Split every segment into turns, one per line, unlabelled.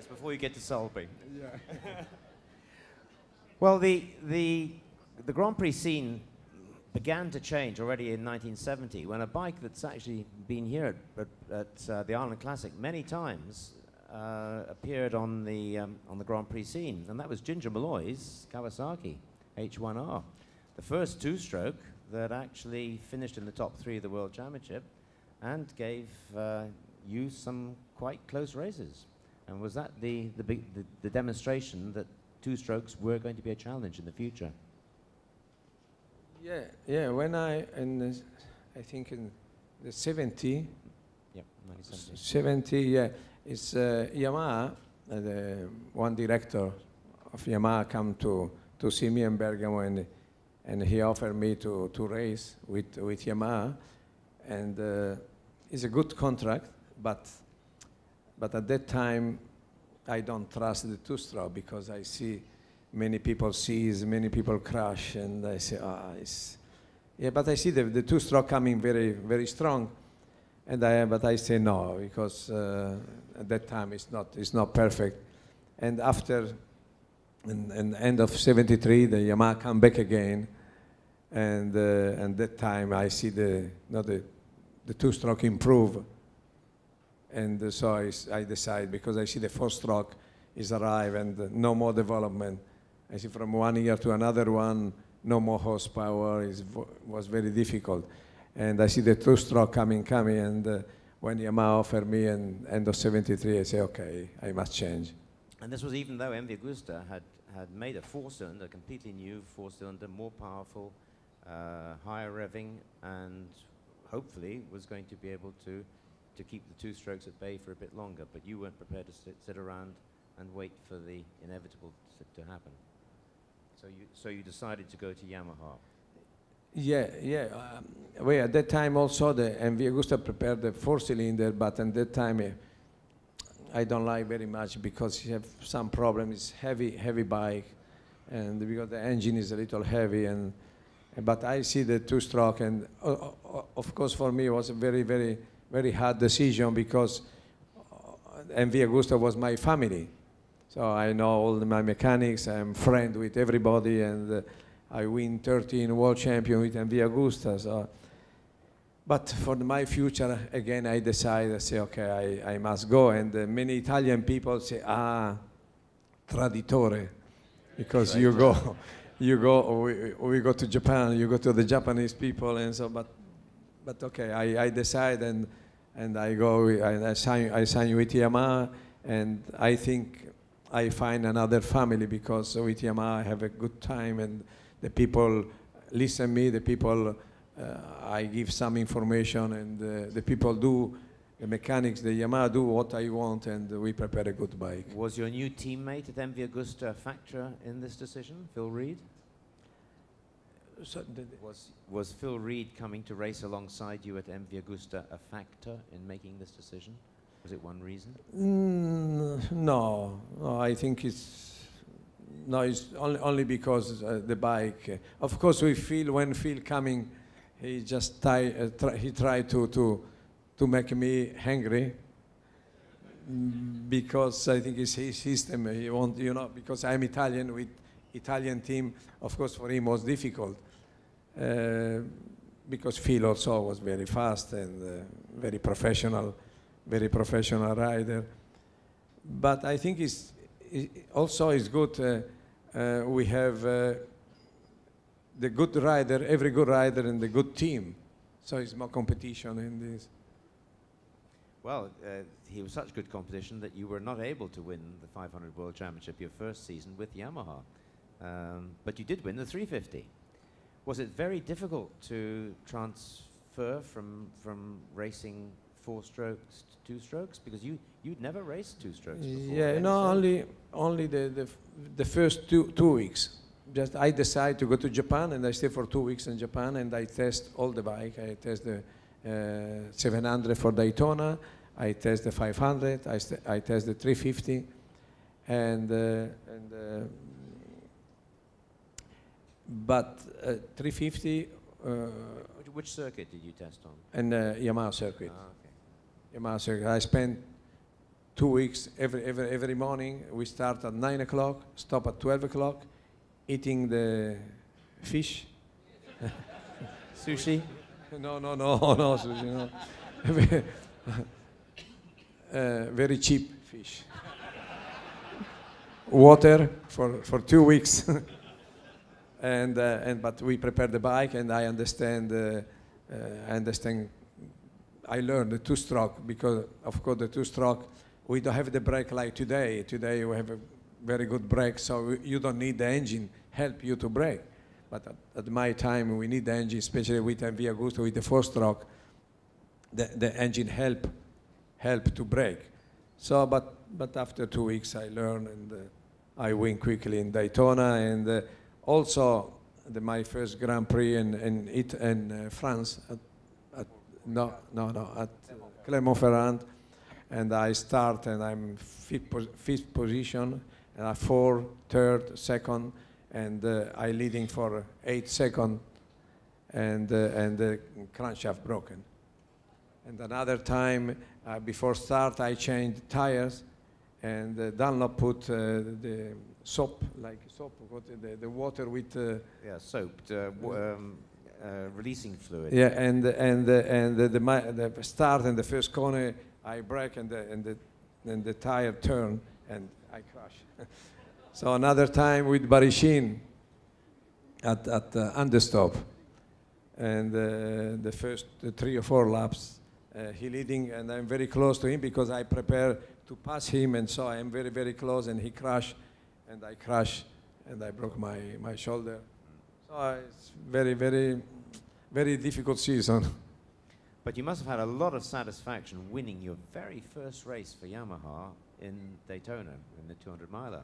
Yes, before you get to Salisbury.
Yeah.
Well, the Grand Prix scene began to change already in 1970 when a bike that's actually been here at the Island Classic many times appeared on the Grand Prix scene, and that was Ginger Malloy's Kawasaki H1R, the first two-stroke that actually finished in the top 3 of the World Championship and gave you some quite close races. And was that the demonstration that two-strokes were going to be a challenge in the future?
Yeah. When I think in the 70.
Yep, 1970.
70, yeah. It's Yamaha. The one director of Yamaha come to see me in Bergamo, and he offered me to race with Yamaha, and it's a good contract, but at that time I don't trust the two-stroke because I see many people seize, many people crash, and I say, but I see the two-stroke coming very, very strong, but I say no because at that time it's not perfect, and after in end of 73 the Yamaha come back again, and that time I see the two-stroke improve. And so I decide, because I see the four-stroke is arrive and no more development. I see from one year to another one, no more horsepower, was very difficult. And I see the two-stroke coming, and when Yamaha offered me in end of 73, I say, okay, I must change.
And this was even though MV Agusta had made a four-cylinder, completely new four-cylinder, more powerful, higher revving, and hopefully was going to be able to keep the two strokes at bay for a bit longer, but you weren't prepared to sit around and wait for the inevitable to happen. So you decided to go to Yamaha.
Yeah. Well, at that time also the MV Agusta prepared the four-cylinder, but at that time I don't like very much because you have some problems. It's heavy bike, and because the engine is a little heavy, but I see the two-stroke, and of course for me it was a very hard decision because MV Agusta was my family. So I know all my mechanics, I'm friend with everybody, and I win 13 world champion with MV Agusta. So. But for my future, again, I say, okay, I must go. And many Italian people say, traditore, because we go to Japan, you go to the Japanese people, and so, but okay, I decide, and I go, I sign with Yamaha, and I think I find another family because with Yamaha I have a good time, and the people listen to me, the people, I give some information, and the people do, the mechanics, the Yamaha do what I want, and we prepare a good bike.
Was your new teammate at MV Agusta a factor in this decision, Phil Reed?
So
was Phil Reed coming to race alongside you at MV Agusta a factor in making this decision? Was it one reason?
No, I think it's only because the bike. Of course, we feel when Phil coming, he just he tried to make me angry because I think it's his system. He want, because I'm Italian with Italian team. Of course, for him was difficult because Phil also was very fast and very professional rider. But I think also it's good. We have the good rider, every good rider, and the good team. So it's more competition in this.
Well, he was such good competition that you were not able to win the 500 World Championship your first season with Yamaha. But you did win the 350. Was it very difficult to transfer from racing four strokes to two strokes? Because you'd never raced two strokes before.
Yeah, no, only the first two weeks. Just I decide to go to Japan, and I stay for 2 weeks in Japan, and I test all the bike. I test the 700 for Daytona. I test the 500. I test the 350, but 350.
Which circuit did you test on?
And Yamaha circuit.
Ah, okay.
Yamaha circuit. I spent 2 weeks, every morning. We start at 9 o'clock, stop at 12 o'clock, eating the fish.
Sushi?
No, sushi, no. Very cheap fish. Water for 2 weeks. But we prepare the bike, and I understand. I learned the two-stroke because, of course, the two-stroke, we don't have the brake like today. Today we have a very good brake, so you don't need the engine help you to brake. But at my time, we need the engine, especially with MV Agusta, with the four-stroke. The engine help to brake. So, but after 2 weeks, I learned, and I win quickly in Daytona, and also my first Grand Prix in France at Clermont-Ferrand, and I start, and I'm fifth position, and I fourth, third, second, and I leading for 8 seconds, and the crankshaft broken. And another time, before start, I changed tires, and Dunlop put the soap, the water with
yeah, soap, releasing fluid.
yeah, and the start and the first corner, I brake, and the tire turn, and I crash. So another time with Barishin at understop, and the first 3 or 4 laps, he leading, and I'm very close to him because I prepare to pass him, and so I'm very, very close, and he crashed, and I crashed, and I broke my shoulder. So it's very, very, very difficult season.
But you must have had a lot of satisfaction winning your very first race for Yamaha in Daytona, in the 200-miler.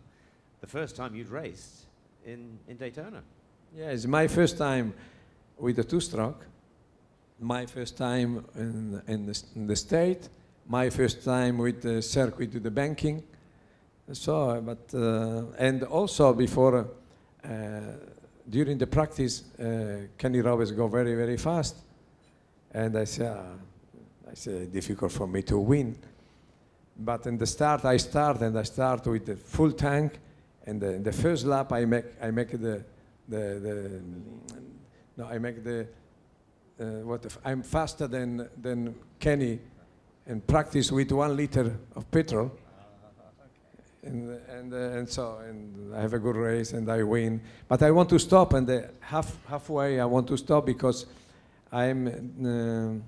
The first time you'd raced in Daytona.
Yeah, it's my first time with the two-stroke, my first time in the state, my first time with the circuit, with the banking. So, but and also before, during the practice, Kenny Roberts go very, very fast, and I say difficult for me to win. But in the start, I start with the full tank, and the first lap I make I'm faster than Kenny, and practice with 1 liter of petrol. And so I have a good race, and I win. But I want to stop, and halfway I want to stop because I'm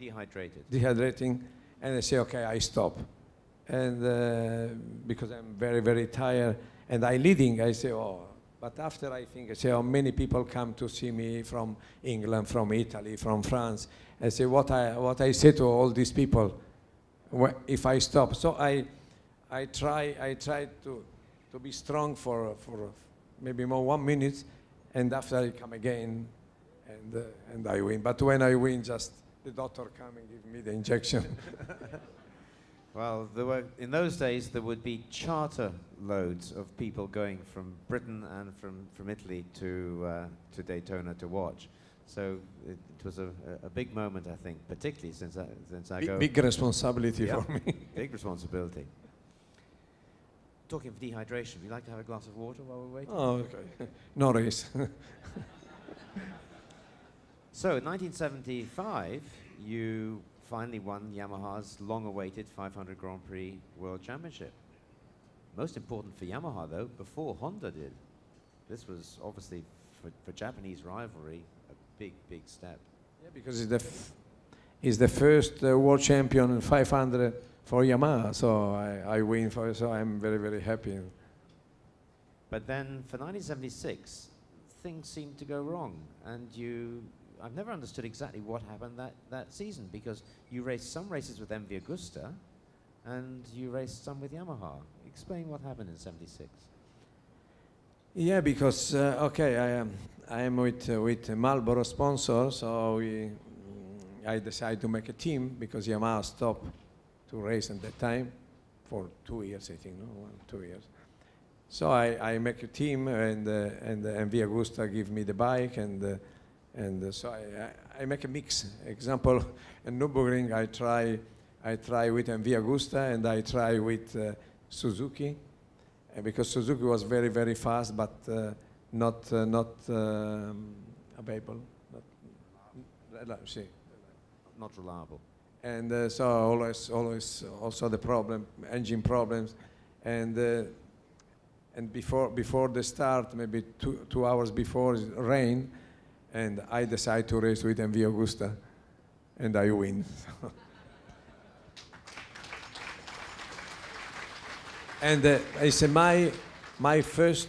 dehydrating, and I say, okay, I stop, and because I'm very, very tired, and I leading, I say, oh. But after I think, I say, oh, many people come to see me from England, from Italy, from France. I say, what I say to all these people, if I stop. So I try to be strong for maybe more 1 minute, and after I come again, and I win. But when I win, just the doctor come and give me the injection.
Well, in those days, there would be charter loads of people going from Britain and from Italy to Daytona to watch. So it was a big moment, I think, particularly since I go.
Big responsibility for me.
Big responsibility. Talking of dehydration, would you like to have a glass of water while we're waiting?
Oh, okay. No race.
So in 1975, you finally won Yamaha's long-awaited 500 Grand Prix World Championship. Most important for Yamaha, though, before Honda did. This was obviously, for Japanese rivalry, a big, big step.
Yeah, because he's the first world champion in 500 for Yamaha, so I win for it, so I'm very, very happy.
But then for 1976, things seemed to go wrong, and I've never understood exactly what happened that season, because you raced some races with MV Agusta, and you raced some with Yamaha. Explain what happened in '76.
Yeah, because okay, I am with Marlboro sponsor, so I decided to make a team because Yamaha stopped to race at that time for 2 years, I think, no, 2 years. So I make a team, and MV Agusta give me the bike, and so I make a mix. Example, in Nürburgring I try I try with MV Agusta and I try with Suzuki, because Suzuki was very, very fast, but not available.
Not reliable.
And so always also the problem, engine problems, and before the start, maybe two hours before, rain, and I decide to race with MV Agusta, and I win. And I say my first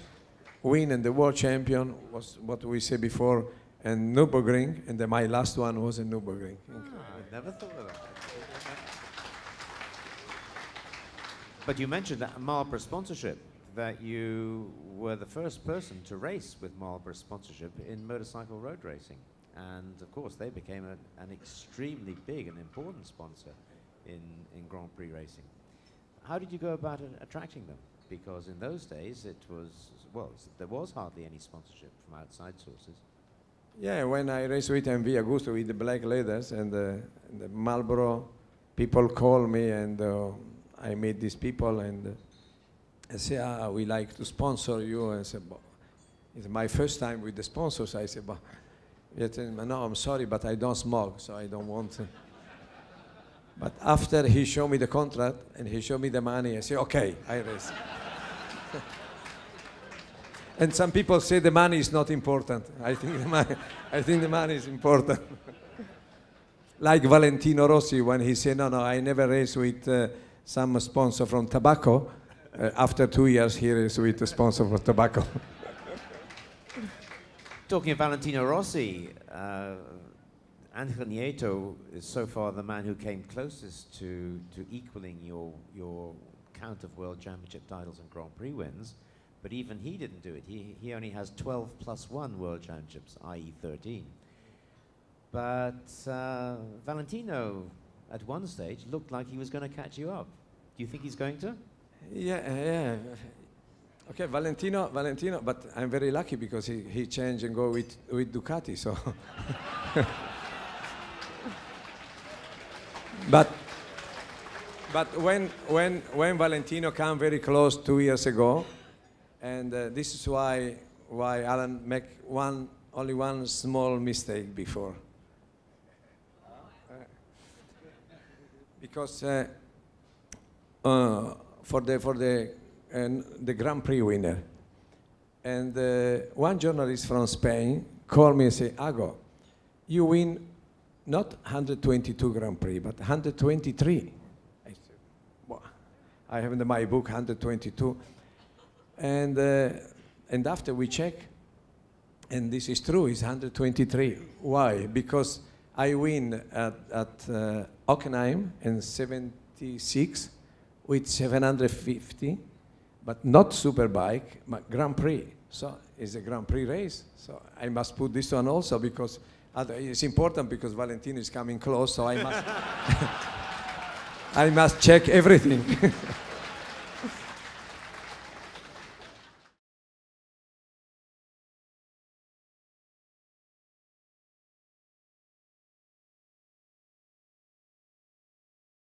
win and the world champion was what we said before, and Nürburgring, and then my last one was in Nürburgring.
I never thought of that. But you mentioned that Marlboro sponsorship, that you were the first person to race with Marlboro sponsorship in motorcycle road racing. And of course, they became an extremely big and important sponsor in Grand Prix racing. How did you go about attracting them? Because in those days, it was, well, there was hardly any sponsorship from outside sources.
Yeah, when I raced with MV Agusta with the black leathers and the Marlboro, people call me and I meet these people and I say, we like to sponsor you. And I said, it's my first time with the sponsors. I said, no, I'm sorry, but I don't smoke, so I don't want to. But after he showed me the contract and he showed me the money, I said, okay, I race. And some people say the money is not important. I think the money is important. Like Valentino Rossi, when he said, no, I never race with some sponsor from tobacco. After 2 years, he raced with a sponsor for tobacco.
Talking of Valentino Rossi, Angel Nieto is so far the man who came closest to equaling your count of World Championship titles and Grand Prix wins, but even he didn't do it. He only has 12 plus 1 World Championships, i.e. 13. But Valentino, at one stage, looked like he was going to catch you up. Do you think he's going to?
Yeah. Okay, Valentino, but I'm very lucky because he changed and go with Ducati, so. But when Valentino came very close 2 years ago, and this is why Alan make only one small mistake before, because for the Grand Prix winner, and one journalist from Spain called me and said, Ago, you win not 122 Grand Prix, but 123. I said, well, I have in my book 122. And after we check, and this is true, it's 123. Why? Because I win at Hockenheim in 76 with 750, but not Superbike, but Grand Prix. So it's a Grand Prix race. So I must put this one also because it's important because Valentino is coming close, so I must, I must check everything.